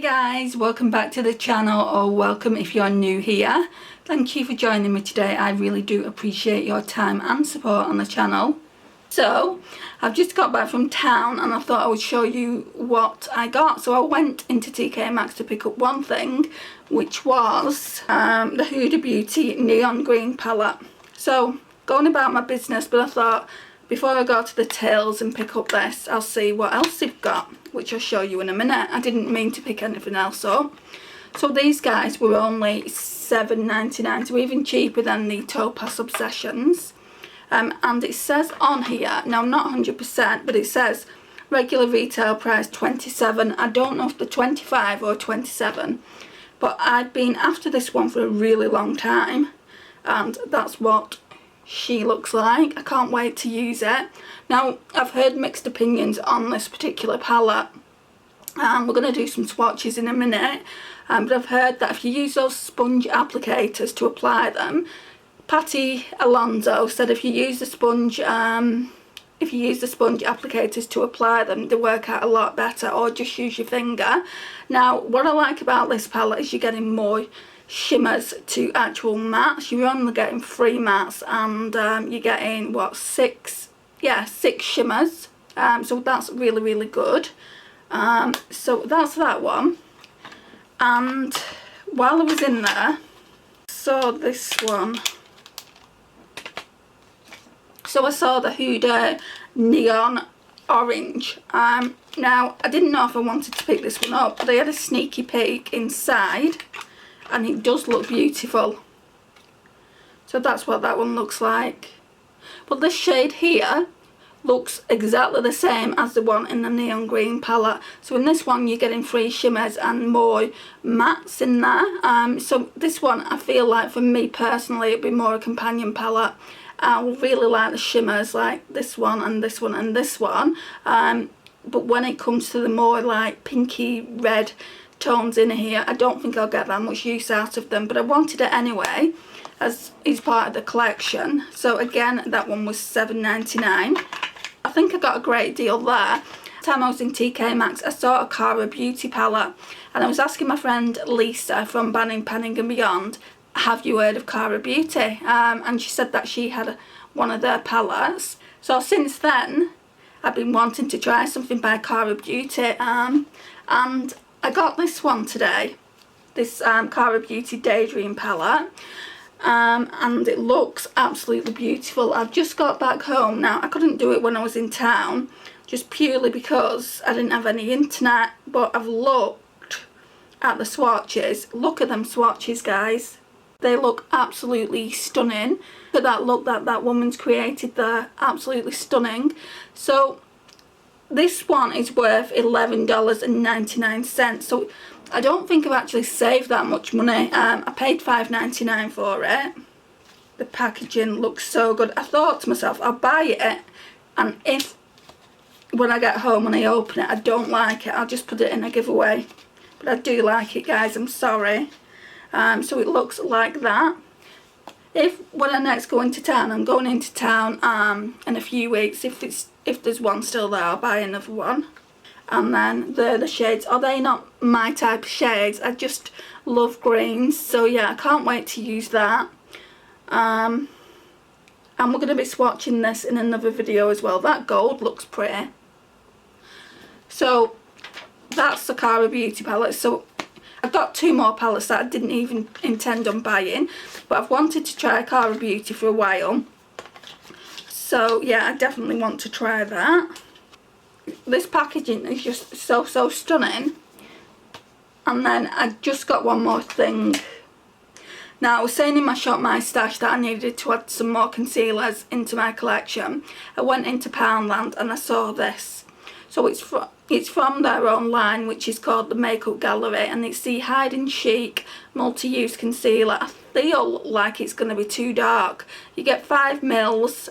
guys, welcome back to the channel, or welcome if you're new here. Thank you for joining me today. I really do appreciate your time and support on the channel. So I've just got back from town and I thought I would show you what I got. So I went into Maxx to pick up one thing, which was the Cara Beauty neon green palette. So going about my business, but I thought before I go to the tills and pick up this, I'll see what else they've got, which I'll show you in a minute. I didn't mean to pick anything else up. So these guys were only $7.99, so even cheaper than the Topaz Obsessions. And it says on here, now I'm not 100%, but it says regular retail price $27. I don't know if they're 25 or 27, but I've been after this one for a really long time, and that's what she looks like. I can't wait to use it. Now I've heard mixed opinions on this particular palette. We're going to do some swatches in a minute, but I've heard that if you use those sponge applicators to apply them, Patty Alonso said if you use the sponge applicators to apply them, they work out a lot better, or just use your finger. Now what I like about this palette is you're getting more shimmers to actual mattes. You're only getting 3 mattes, and you're getting what, 6 shimmers, so that's really good. So that's that one. And while I was in there, saw this one. So I saw the Huda neon orange. Now I didn't know if I wanted to pick this one up, but I had a sneaky peek inside and it does look beautiful. So that's what that one looks like. But this shade here looks exactly the same as the one in the neon green palette. So in this one you're getting 3 shimmers and more mattes in there. So this one, I feel like for me personally, it'd be more a companion palette. I really like the shimmers, like this one and this one and this one. But when it comes to the more like pinky red tones in here, I don't think I'll get that much use out of them. But I wanted it anyway, as it's part of the collection. So again, that one was $7.99. I think I got a great deal there. The time I was in Maxx, I saw a Cara Beauty palette, and I was asking my friend Lisa from Banning, Panning and Beyond, have you heard of Cara Beauty? And she said that she had one of their palettes. So since then I've been wanting to try something by Cara Beauty, and I got this one today, this Cara Beauty Daydream palette. And it looks absolutely beautiful. I've just got back home. Now I couldn't do it when I was in town, just purely because I didn't have any internet, but I've looked at the swatches. Look at them swatches, guys. They look absolutely stunning. Look at that look that woman's created there, absolutely stunning. So this one is worth $11.99, so I don't think I've actually saved that much money. I paid $5.99 for it. The packaging looks so good. I thought to myself, I'll buy it, and if when I get home and I open it I don't like it, I'll just put it in a giveaway. But I do like it, guys, I'm sorry. So it looks like that. When I next go into town, I'm going into town in a few weeks. If there's one still there, I'll buy another one. And then the shades, are they not my type of shades? I just love greens, so yeah, I can't wait to use that. And we're going to be swatching this in another video as well. That gold looks pretty. So that's the Cara Beauty palette. So I've got 2 more palettes that I didn't even intend on buying, but I've wanted to try Cara Beauty for a while. So yeah, I definitely want to try that. This packaging is just so stunning. And then I just got one more thing. Now I was saying in my Shop My Stash that I needed to add some more concealers into my collection. I went into Poundland and I saw this. So it's from their own line, which is called the Makeup Gallery, and it's the Hide and Chic multi-use concealer. I feel like it's going to be too dark. You get 5 mils.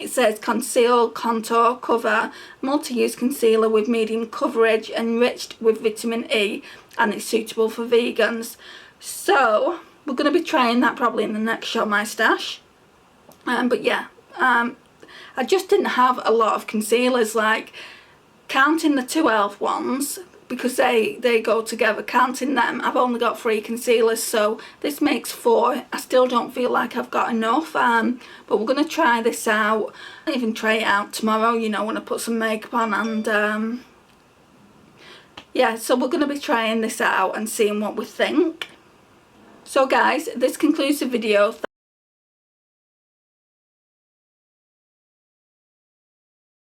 It says conceal, contour, cover, multi-use concealer with medium coverage, enriched with vitamin E, and it's suitable for vegans. So we're going to be trying that probably in the next Shop My Stash. But yeah, I just didn't have a lot of concealers. Like, counting the 2 e.l.f. ones, because they go together. Counting them, I've only got 3 concealers, so this makes 4. I still don't feel like I've got enough, but we're going to try this out. I'll even try it out tomorrow, you know, when I put some makeup on, and yeah, so we're going to be trying this out and seeing what we think. So guys, this concludes the video.